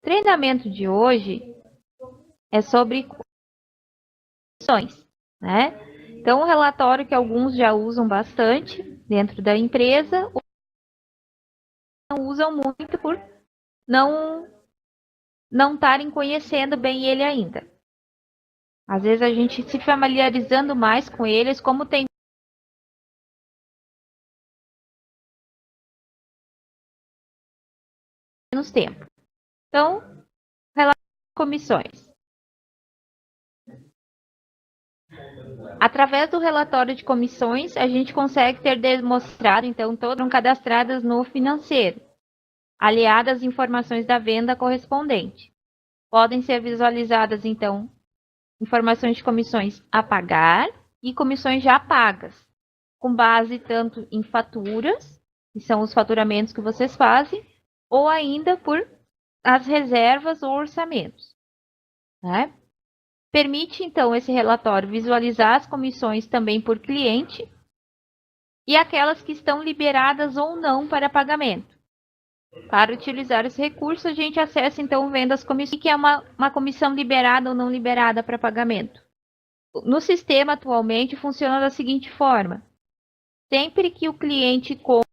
treinamento de hoje é sobre comissões, né? Então, um relatório que alguns já usam bastante dentro da empresa, ou não usam muito por não estarem conhecendo bem ele ainda. Às vezes a gente se familiarizando mais com eles, como tem menos tempo. Então, relatório de comissões. Através do relatório de comissões, a gente consegue ter demonstrado, então, todas foram cadastradas no financeiro, aliadas às informações da venda correspondente. Podem ser visualizadas, então, informações de comissões a pagar e comissões já pagas, com base tanto em faturas, que são os faturamentos que vocês fazem, ou ainda por as reservas ou orçamentos, né? Permite, então, esse relatório visualizar as comissões também por cliente e aquelas que estão liberadas ou não para pagamento. Para utilizar esse recurso, a gente acessa, então, vendo as comissões, que é uma comissão liberada ou não liberada para pagamento. No sistema, atualmente, funciona da seguinte forma. Sempre que o cliente compra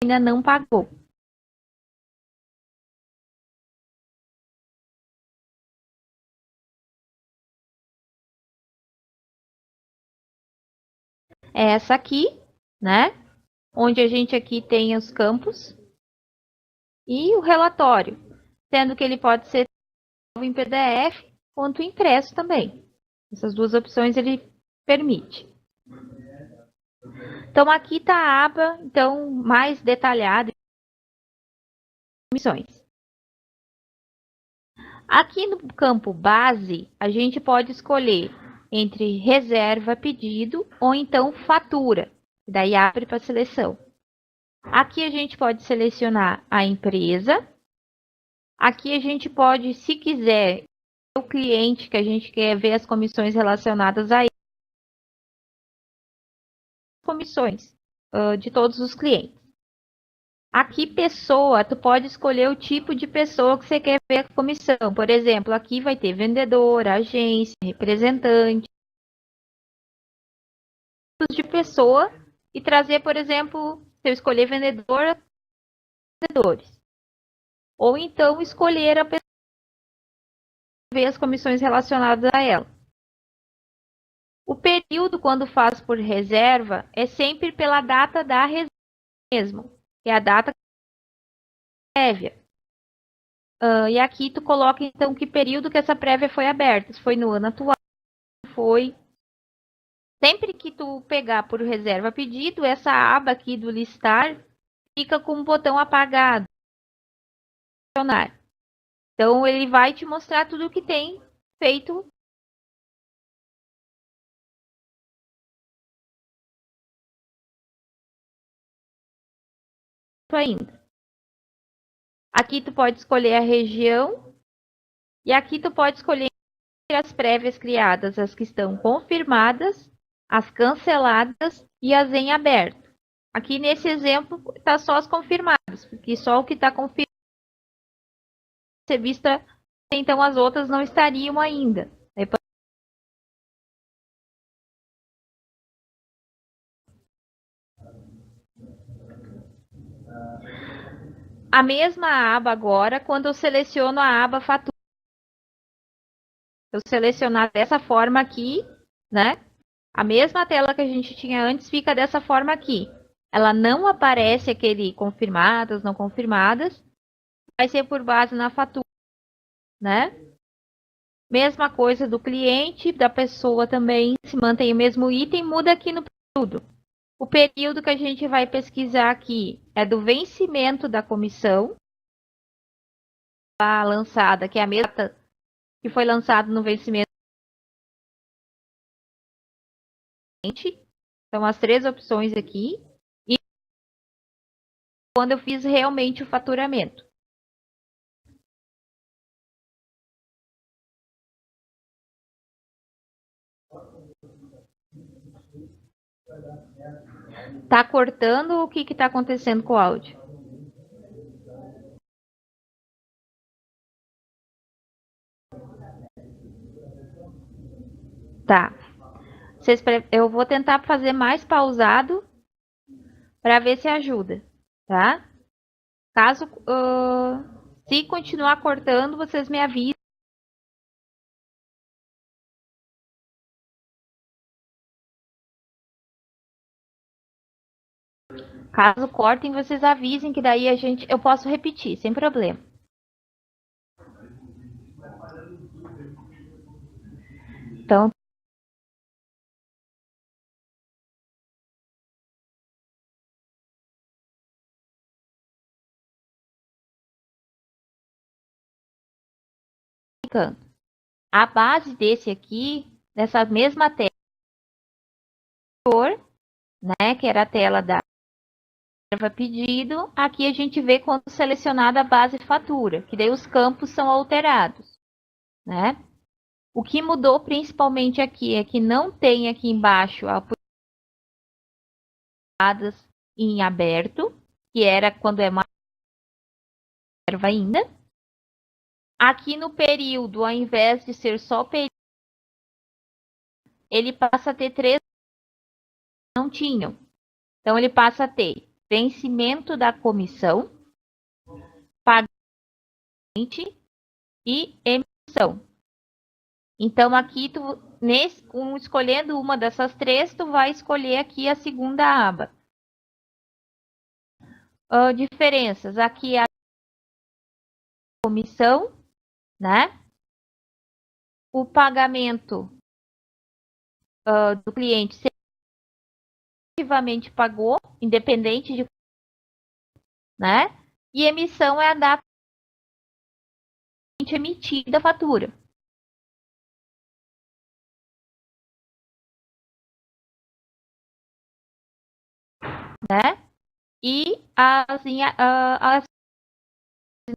ainda não pagou. É essa aqui, né? Onde a gente aqui tem os campos e o relatório, sendo que ele pode ser em PDF quanto impresso também. Essas duas opções ele permite. Então aqui está a aba então mais detalhada comissões. Aqui no campo base, a gente pode escolher entre reserva, pedido ou então fatura. Daí abre para seleção. Aqui a gente pode selecionar a empresa. Aqui a gente pode, se quiser, o cliente que a gente quer ver as comissões relacionadas a ele, comissões de todos os clientes. Aqui, pessoa, tu pode escolher o tipo de pessoa que você quer ver a comissão. Por exemplo, aqui vai ter vendedor, agência, representante, de pessoa e trazer, por exemplo, se eu escolher vendedor, vendedores. Ou então escolher a pessoa ver as comissões relacionadas a ela. O período, quando faz por reserva, é sempre pela data da reserva mesmo, que é a data prévia. E aqui tu coloca, então, que período que essa prévia foi aberta. Se foi no ano atual, foi. Sempre que tu pegar por reserva pedido, essa aba aqui do listar fica com o botão apagado. Então, ele vai te mostrar tudo o que tem feito. Ainda. Aqui tu pode escolher a região e aqui tu pode escolher as prévias criadas, as que estão confirmadas, as canceladas e as em aberto. Aqui nesse exemplo está só as confirmadas, porque só o que está confirmado ser vista, então as outras não estariam ainda. A mesma aba agora, quando eu seleciono a aba fatura. Eu selecionar dessa forma aqui, né? A mesma tela que a gente tinha antes fica dessa forma aqui. Ela não aparece aquele confirmadas, não confirmadas. Vai ser por base na fatura, né? Mesma coisa do cliente, da pessoa também, se mantém o mesmo item, muda aqui no período. O período que a gente vai pesquisar aqui é do vencimento da comissão, a lançada, que é a mesma que foi lançada no vencimento. Então, as 3 opções aqui. E quando eu fiz realmente o faturamento. Tá cortando? O que está acontecendo com o áudio? Tá. Eu vou tentar fazer mais pausado para ver se ajuda, tá? Caso, se continuar cortando, vocês me avisem. Caso cortem, vocês avisem que daí eu posso repetir, sem problema. Então, a base desse aqui, dessa mesma tela, né, que era a tela da pedido, aqui a gente vê quando selecionada a base fatura, que daí os campos são alterados, né? O que mudou principalmente aqui é que não tem aqui embaixo apoiadas em aberto, que era quando é mais reserva ainda. Aqui no período, ao invés de ser só período, ele passa a ter 3 não tinham. Então, ele passa a ter vencimento da comissão, pagante e emissão. Então, aqui, escolhendo uma dessas 3, tu vai escolher aqui a segunda aba. Diferenças. Aqui a comissão, né? O pagamento do cliente se efetivamente pagou, independente de, né? E emissão é a data emitida a fatura. Né? E as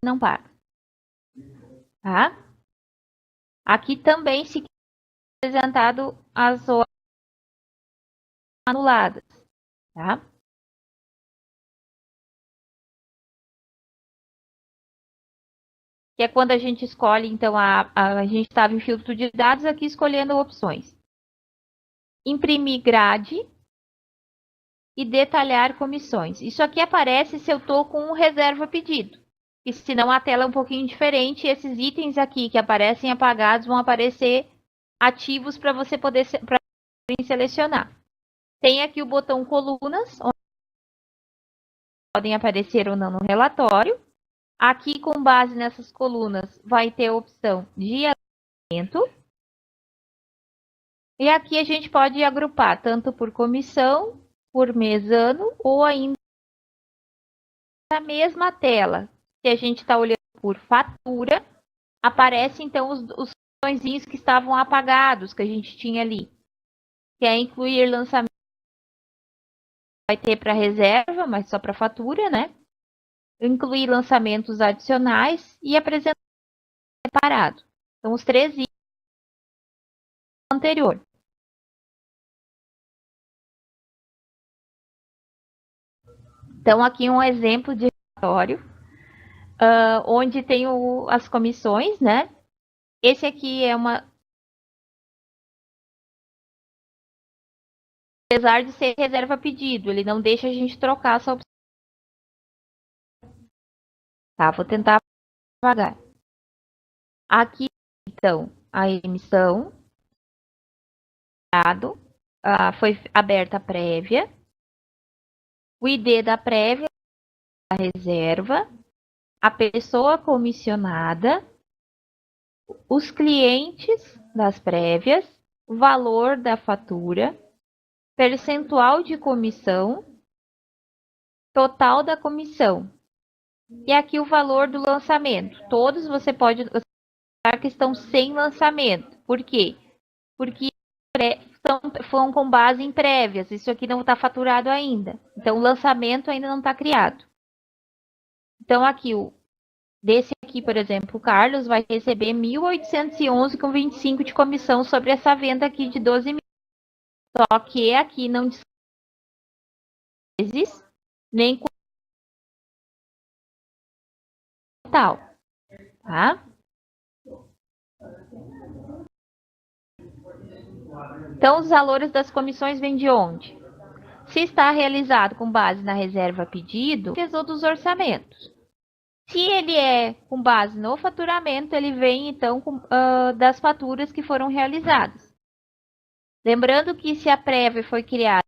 não pagam. Tá? Aqui também se apresentado as horas anuladas. Tá? Que é quando a gente escolhe, então, a gente estava em filtro de dados, aqui escolhendo opções. Imprimir grade e detalhar comissões. Isso aqui aparece se eu estou com um reserva pedido. E senão a tela é um pouquinho diferente, esses itens aqui que aparecem apagados vão aparecer ativos para você poder selecionar. Tem aqui o botão colunas, onde podem aparecer ou não no relatório. Aqui, com base nessas colunas, vai ter a opção de alinhamento. E aqui a gente pode agrupar tanto por comissão, por mês, ano, ou ainda na mesma tela. Se a gente está olhando por fatura, aparece então os botõezinhos que estavam apagados, que a gente tinha ali. Que é incluir lançamento. Vai ter para reserva, mas só para fatura, né? Incluir lançamentos adicionais e apresentar separado. Então, os 3 itens anterior. Então, aqui um exemplo de relatório, onde tem as comissões, né? Esse aqui é apesar de ser reserva pedido, ele não deixa a gente trocar essa opção. Tá, vou tentar devagar. Aqui, então, a emissão, foi aberta a prévia, o ID da prévia, a reserva, a pessoa comissionada, os clientes das prévias, valor da fatura, percentual de comissão, total da comissão. E aqui o valor do lançamento. Todos você pode usar que estão sem lançamento. Por quê? Porque foram com base em prévias. Isso aqui não está faturado ainda. Então, o lançamento ainda não está criado. Então, aqui, desse aqui, por exemplo, o Carlos vai receber 1.811,25 de comissão sobre essa venda aqui de 12 mil. Só que aqui não diz vezes, nem com tal, tá? Então, os valores das comissões vêm de onde? Se está realizado com base na reserva pedido, pesou dos orçamentos. Se ele é com base no faturamento, ele vem, então, das faturas que foram realizadas. Lembrando que se a prévia foi criada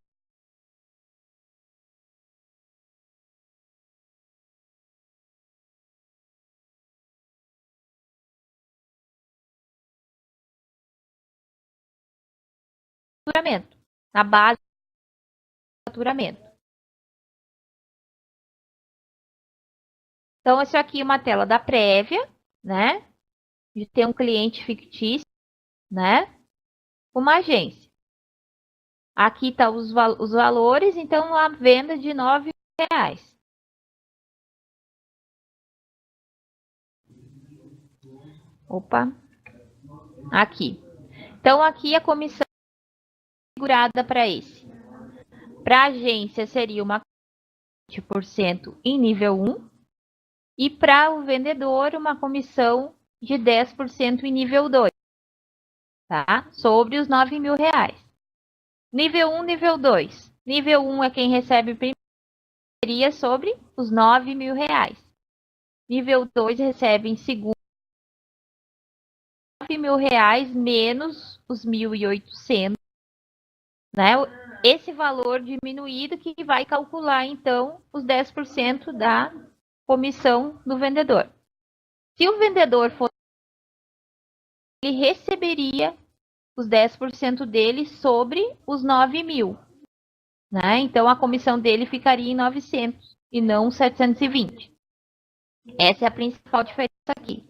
na base do faturamento. Então, isso aqui é uma tela da prévia, né? De ter um cliente fictício, né? Uma agência. Aqui tá os valores, então a venda de R$9. Opa, aqui. Então, aqui a comissão segurada para esse. Para a agência seria uma 20% em nível 1 e para o vendedor uma comissão de 10% em nível 2, tá? Sobre os R$9.000. Nível 1, nível 2. Nível 1 é quem recebe primeiro sobre os R$9.000. Nível 2 recebe em segundo R$9.000 menos os 1.800, né? Esse valor diminuído que vai calcular, então, os 10% da comissão do vendedor. Se o vendedor fosse, ele receberia os 10% dele sobre os 9.000, né? Então, a comissão dele ficaria em 900 e não 720. Essa é a principal diferença aqui.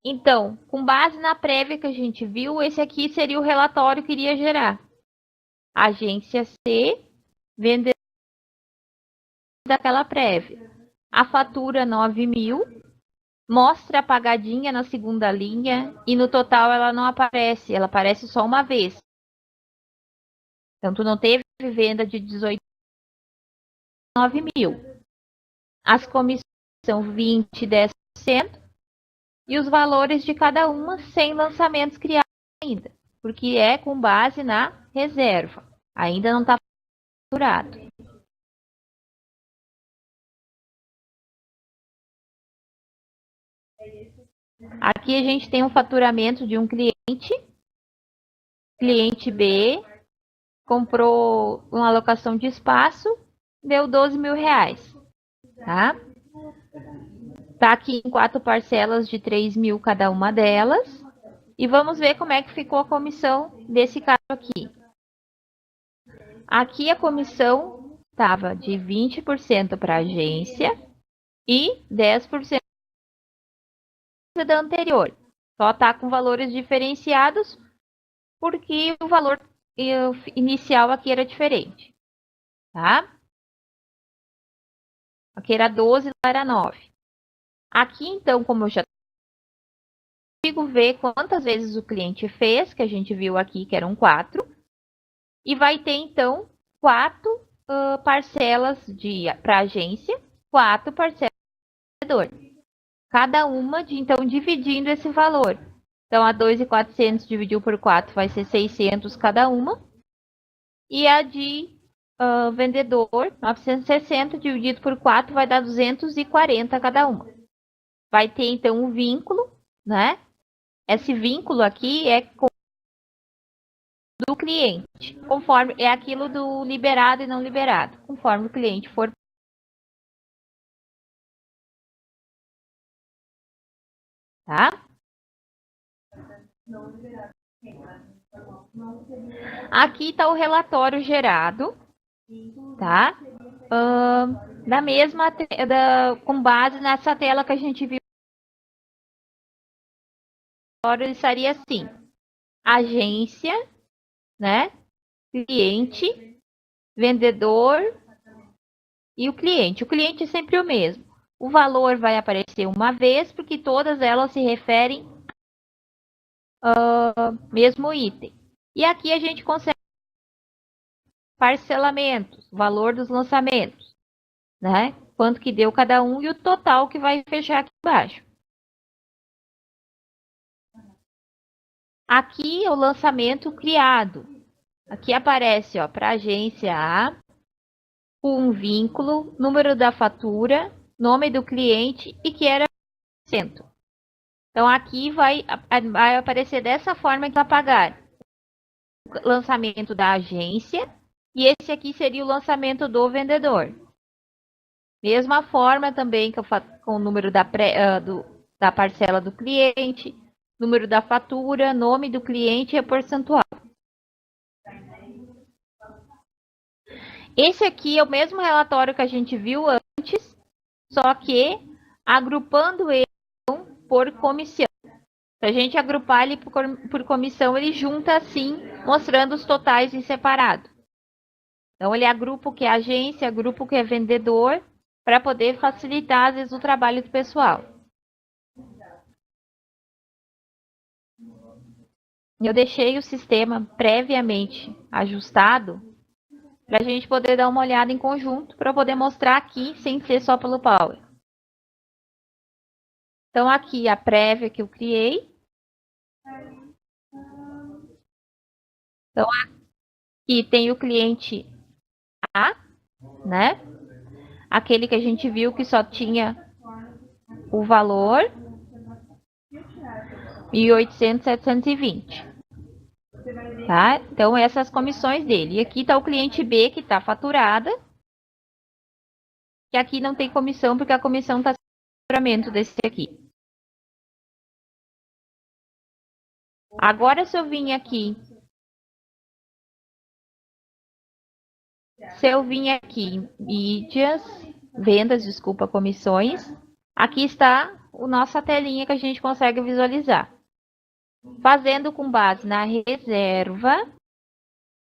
Então, com base na prévia que a gente viu, esse aqui seria o relatório que iria gerar. Agência C, vendedor daquela prévia. A fatura 9.000, mostra apagadinha na segunda linha e no total ela não aparece, ela aparece só uma vez. Então, tu não teve venda de 18, 9.000. As comissões são 20, 10% e os valores de cada uma sem lançamentos criados ainda, porque é com base na reserva. Ainda não está faturado. Aqui a gente tem um faturamento de um cliente. Cliente B comprou uma alocação de espaço, deu R$12.000, tá? Tá aqui em 4 parcelas de 3.000 cada uma delas. E vamos ver como é que ficou a comissão desse caso aqui. Aqui a comissão estava de 20% para a agência e 10% da anterior. Só está com valores diferenciados porque o valor inicial aqui era diferente, tá? Aqui era 12, lá era 9. Aqui, então, como eu já consigo ver quantas vezes o cliente fez, que a gente viu aqui que eram 4, e vai ter, então, 4 parcelas para agência, 4 parcelas para vendedor. Cada uma, então, dividindo esse valor. Então, a 2.400 dividido por 4 vai ser 600 cada uma. E a de vendedor, 960 dividido por 4 vai dar 240 cada uma. Vai ter, então, um vínculo, né? Esse vínculo aqui é do cliente, conforme é aquilo do liberado e não liberado, conforme o cliente for tá? Aqui está o relatório gerado, tá? Da mesma, com base nessa tela que a gente viu, ele estaria assim: agência, né? Cliente, vendedor e o cliente. O cliente é sempre o mesmo. O valor vai aparecer uma vez, porque todas elas se referem ao mesmo item. E aqui a gente consegue parcelamentos, valor dos lançamentos, né? Quanto que deu cada um e o total que vai fechar aqui embaixo. Aqui é o lançamento criado. Aqui aparece, ó, para a agência A, um vínculo, número da fatura, nome do cliente e que era cento. Então aqui vai aparecer dessa forma que vai pagar o lançamento da agência e esse aqui seria o lançamento do vendedor. Mesma forma também que eu faço com o número da parcela do cliente, número da fatura, nome do cliente e percentual. Esse aqui é o mesmo relatório que a gente viu antes, só que agrupando ele por comissão. Se a gente agrupar ele por comissão, ele junta assim, mostrando os totais em separado. Então, ele agrupa o que é agência, agrupa o que é vendedor, para poder facilitar, às vezes, o trabalho do pessoal. Eu deixei o sistema previamente ajustado para a gente poder dar uma olhada em conjunto, para poder mostrar aqui, sem ser só pelo Power. Então, aqui a prévia que eu criei. Então, aqui tem o cliente A, né? Aquele que a gente viu que só tinha o valor 1.800, 720. Tá? Então, essas comissões dele. E aqui está o cliente B, que está faturada. Que aqui não tem comissão, porque a comissão está no faturamento desse aqui. Agora, se eu vim aqui... Se eu vim aqui, mídias, vendas, desculpa, comissões. Aqui está a nossa telinha que a gente consegue visualizar. Fazendo com base na reserva,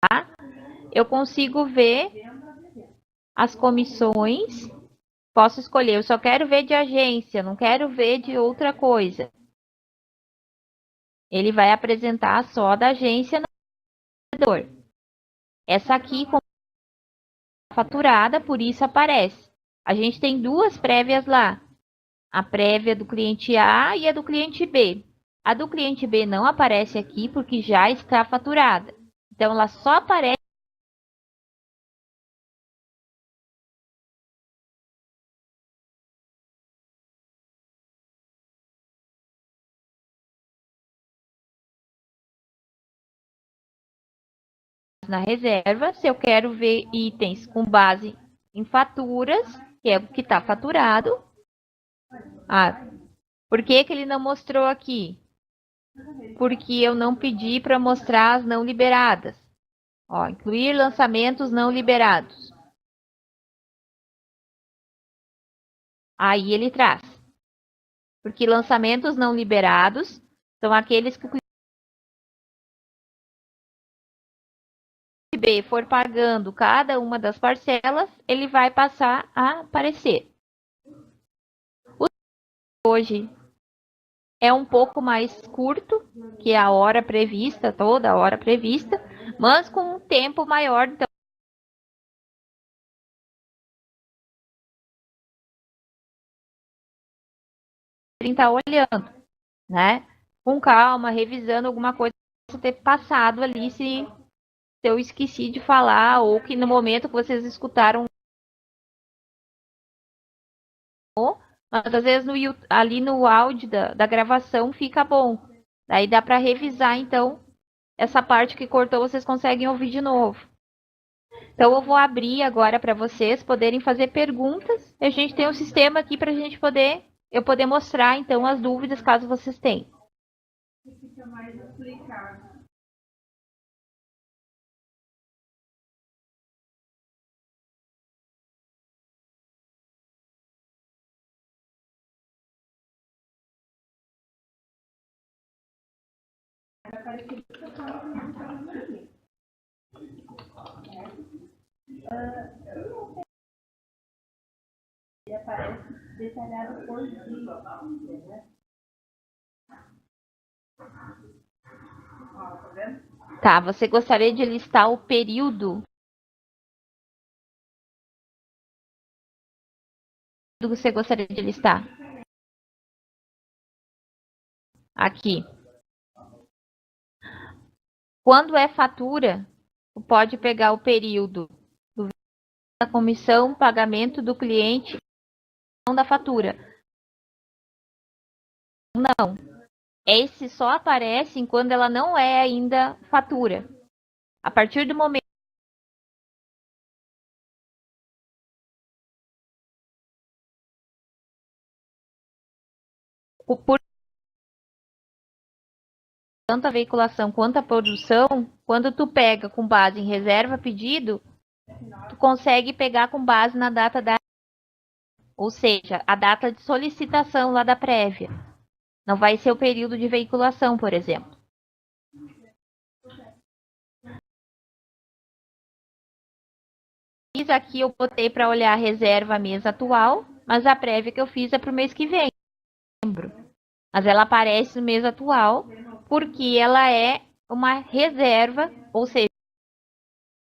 tá? Eu consigo ver as comissões. Posso escolher, eu só quero ver de agência, não quero ver de outra coisa. Ele vai apresentar só da agência no vendedor. Essa aqui faturada, por isso aparece. A gente tem duas prévias lá. A prévia do cliente A e a do cliente B. A do cliente B não aparece aqui porque já está faturada. Então, ela só aparece na reserva. Se eu quero ver itens com base em faturas, que é o que está faturado. Por que ele não mostrou aqui? Porque eu não pedi para mostrar as não liberadas. Ó, incluir lançamentos não liberados. Aí ele traz. Porque lançamentos não liberados são aqueles que o cliente B for pagando cada uma das parcelas, ele vai passar a aparecer. Hoje é um pouco mais curto que a hora prevista, toda a hora prevista, mas com um tempo maior. Então, está olhando, né? Com calma, revisando alguma coisa que ter passado ali, se eu esqueci de falar, ou que no momento que vocês escutaram, mas às vezes ali no áudio da gravação fica bom. Daí dá para revisar, então, essa parte que cortou, vocês conseguem ouvir de novo. Então, eu vou abrir agora para vocês poderem fazer perguntas. A gente tem um sistema aqui para a gente poder eu poder mostrar, então, as dúvidas, caso vocês tenham. Fica mais explicado. Ele aparece detalhado por dia, né? Ó, tá vendo? Tá, você gostaria de listar o período que você gostaria de listar? Aqui. Quando é fatura, tu pode pegar o período da comissão, pagamento do cliente, não da fatura. Não. Esse só aparece quando ela não é ainda fatura. A partir do momento por tanto a veiculação quanto a produção, quando tu pega com base em reserva pedido, tu consegue pegar com base na data da, ou seja, a data de solicitação lá da prévia. Não vai ser o período de veiculação, por exemplo. Fiz aqui, eu botei para olhar a reserva mês atual, mas a prévia que eu fiz é para o mês que vem, lembro. Mas ela aparece no mês atual, porque ela é uma reserva, ou seja,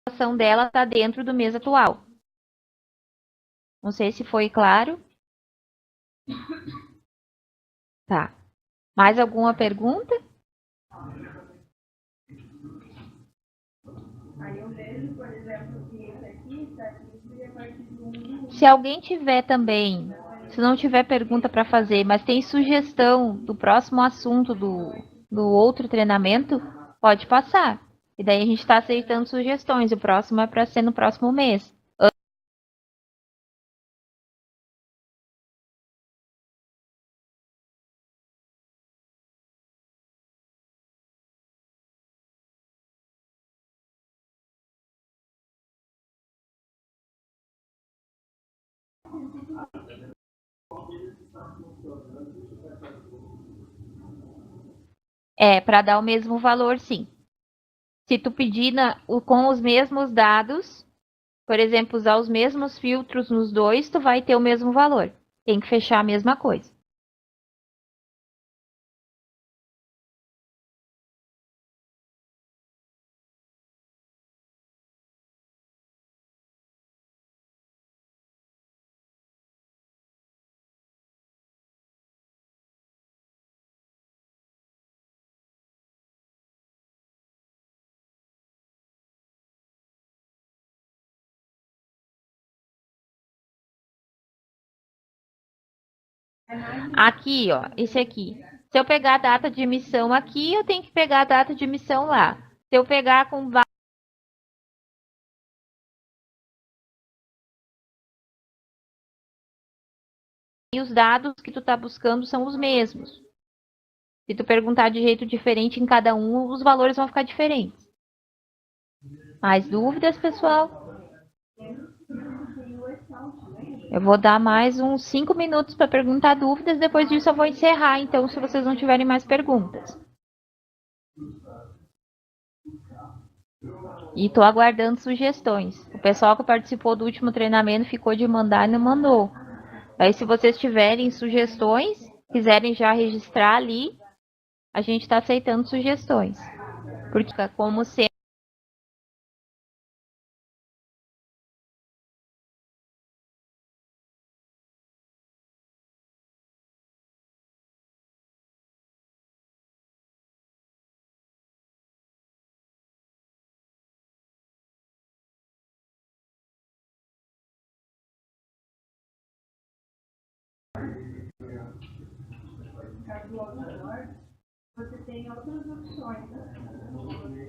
a ação dela está dentro do mês atual. Não sei se foi claro. Tá. Mais alguma pergunta? Aí eu vejo, por exemplo, que esse aqui está aqui a partir do 1. Se alguém tiver também, se não tiver pergunta para fazer, mas tem sugestão do próximo assunto do outro treinamento, pode passar. E daí a gente está aceitando sugestões. O próximo é para ser no próximo mês. É, para dar o mesmo valor, sim. Se tu pedir com os mesmos dados, por exemplo, usar os mesmos filtros nos dois, tu vai ter o mesmo valor. Tem que fechar a mesma coisa. Aqui, ó, esse aqui. Se eu pegar a data de emissão aqui, eu tenho que pegar a data de emissão lá. Se eu pegar com os dados que tu está buscando são os mesmos. Se tu perguntar de jeito diferente em cada um, os valores vão ficar diferentes. Mais dúvidas, pessoal? Eu vou dar mais uns 5 minutos para perguntar dúvidas, depois disso eu vou encerrar, então, se vocês não tiverem mais perguntas. E estou aguardando sugestões. O pessoal que participou do último treinamento ficou de mandar e não mandou. Aí, se vocês tiverem sugestões, quiserem já registrar ali, a gente está aceitando sugestões. Porque, como sempre, Você tem outras opções.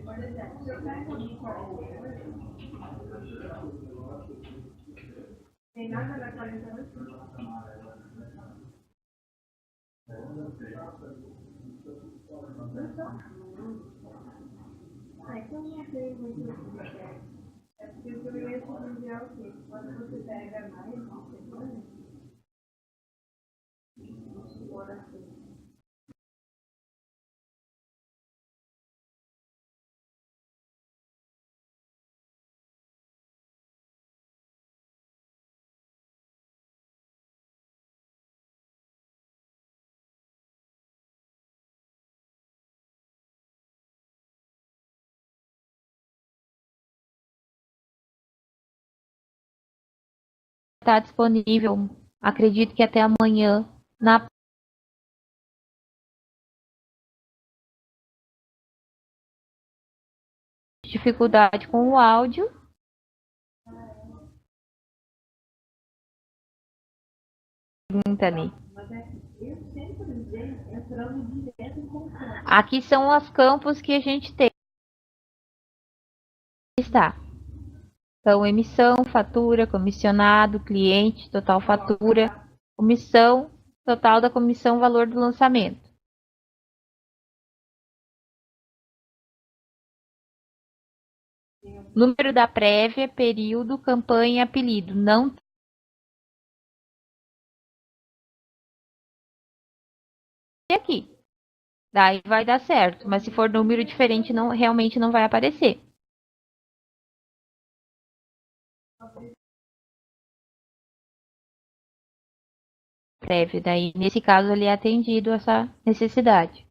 Por exemplo, se eu pego aqui 48, tem nada na 48? Ah, então não sei muito o que é. É porque o que eu ia te dizer é o quê? Quando você pega mais uma semana, vamos supor assim, Está disponível, acredito que até amanhã, na dificuldade com o áudio. Pergunta-me. mas é que eu sempre usei entrando direto em contato. Aqui são os campos que a gente tem. Está. Então, emissão, fatura, comissionado, cliente, total fatura, comissão, total da comissão, valor do lançamento. Número da prévia, período, campanha, apelido. Não tem aqui. Daí vai dar certo. Mas se for número diferente, não, realmente não vai aparecer. Prévia. Daí, nesse caso, ele é atendido essa necessidade.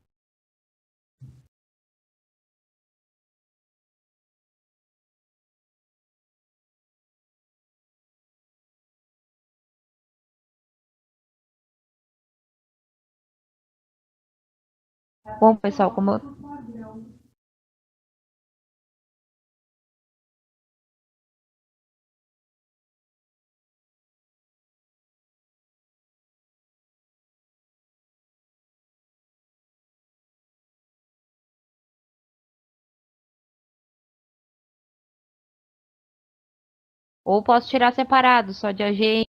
Bom, pessoal, como ou posso tirar separado, só de agente.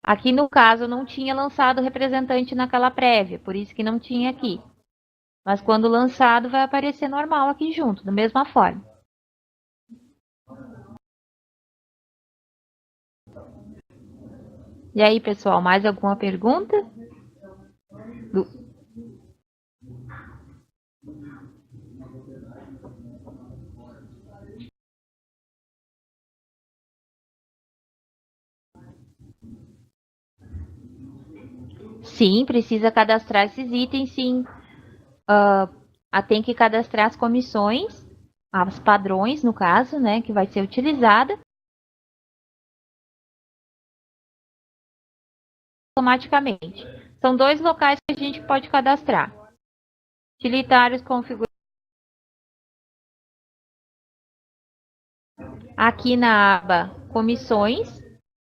Aqui no caso, eu não tinha lançado representante naquela prévia, por isso que não tinha aqui. Mas quando lançado, vai aparecer normal aqui junto, da mesma forma. E aí, pessoal, mais alguma pergunta? Sim, precisa cadastrar esses itens, sim. Tem que cadastrar as comissões, as padrões, no caso, né, que vai ser utilizada automaticamente. São dois locais que a gente pode cadastrar. Utilitários configurados. Aqui na aba comissões,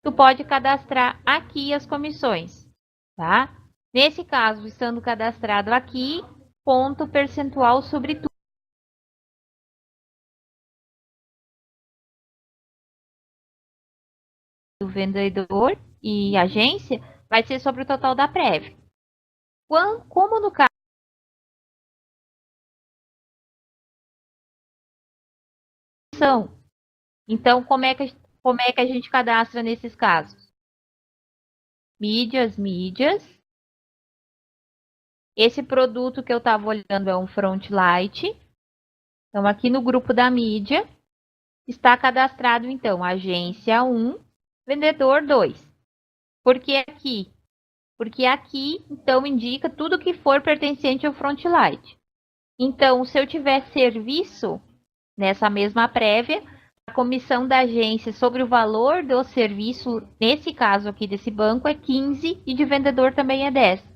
tu pode cadastrar aqui as comissões, tá? Nesse caso, estando cadastrado aqui, ponto percentual sobre tudo. O vendedor e agência vai ser sobre o total da prévia. Como no caso são, então como é que a gente cadastra nesses casos? Mídias. Esse produto que eu estava olhando é um Frontlight. Então, aqui no grupo da mídia, está cadastrado, então, agência 1, vendedor 2. Por que aqui? Porque aqui, então, indica tudo que for pertencente ao Frontlight. Então, se eu tiver serviço nessa mesma prévia, a comissão da agência sobre o valor do serviço, nesse caso aqui desse banco, é 15 e de vendedor também é 10.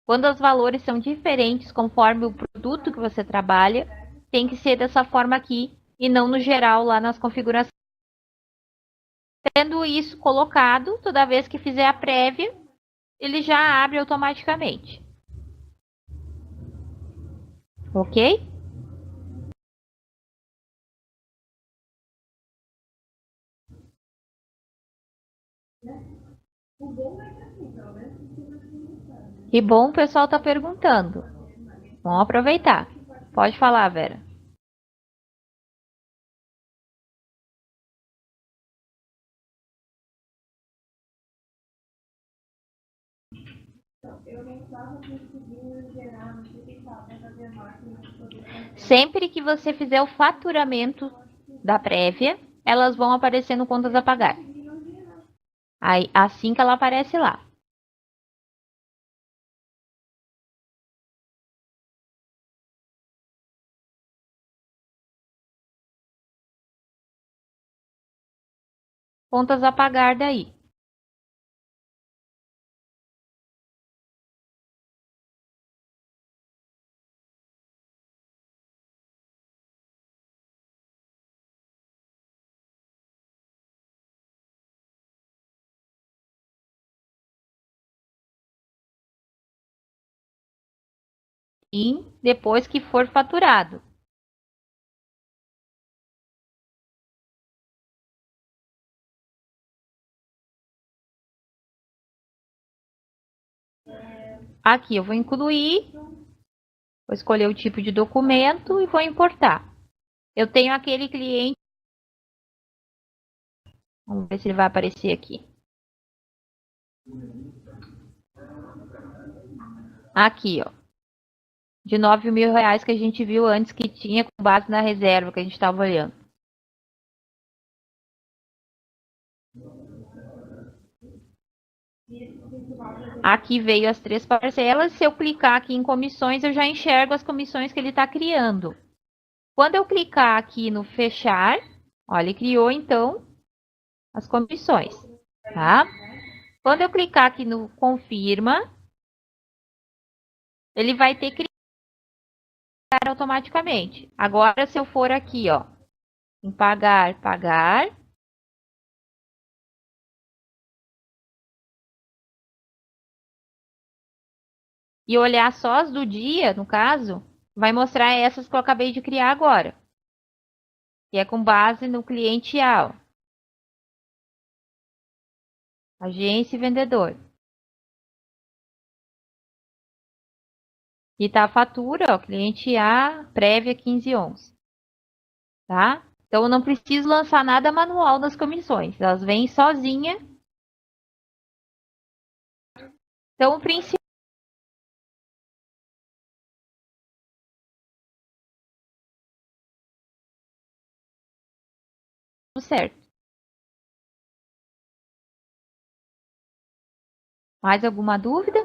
Quando os valores são diferentes conforme o produto que você trabalha, tem que ser dessa forma aqui e não no geral lá nas configurações. Tendo isso colocado, toda vez que fizer a prévia, ele já abre automaticamente. Ok? O bom é que assim, pelo menos precisa começar. Que bom o pessoal tá perguntando. Vamos aproveitar. Pode falar, Vera. Eu nem estava conseguindo gerar, não sei o que estava, para fazer a máquina de poder fazer. Sempre que você fizer o faturamento da prévia, elas vão aparecer no contas a pagar. Aí, assim que ela aparece lá. Contas a pagar daí. E depois que for faturado. Aqui eu vou incluir, vou escolher o tipo de documento e vou importar. Eu tenho aquele cliente. Vamos ver se ele vai aparecer aqui. Aqui, ó. De 9 mil reais que a gente viu antes que tinha com base na reserva que a gente estava olhando. Aqui veio as 3 parcelas. Se eu clicar aqui em comissões, eu já enxergo as comissões que ele está criando. Quando eu clicar aqui no fechar, ó, ele criou então as comissões, tá? Quando eu clicar aqui no confirma, ele vai ter que criar automaticamente. Agora, se eu for aqui, ó, em pagar, pagar, e olhar só as do dia, no caso, vai mostrar essas que eu acabei de criar agora. Que é com base no cliente A, ó. Agência e vendedor. E tá a fatura, ó, cliente A, prévia 1511. Tá? Então, eu não preciso lançar nada manual nas comissões. Elas vêm sozinha. Então, o princípio certo. Mais alguma dúvida?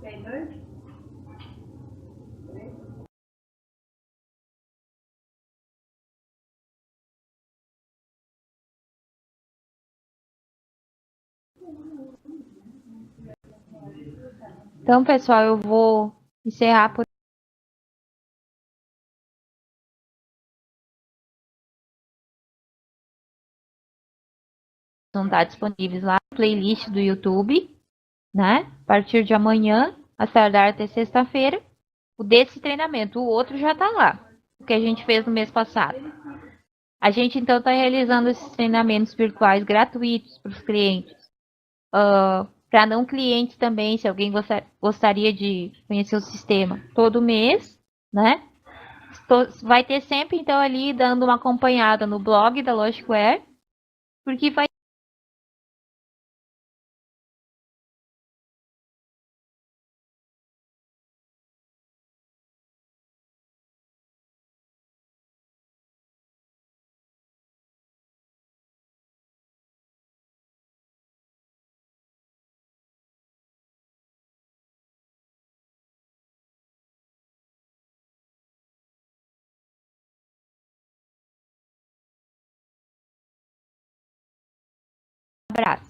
Tem dois? Então, pessoal, eu vou encerrar por. Não está disponíveis lá na playlist do YouTube, né? A partir de amanhã, a tardar até sexta-feira, o desse treinamento. O outro já está lá, o que a gente fez no mês passado. A gente, então, está realizando esses treinamentos virtuais gratuitos para os clientes. Para não clientes também, se alguém gostaria de conhecer o sistema todo mês, né? Vai ter sempre, então, ali dando uma acompanhada no blog da Logicware, porque vai. Abraço.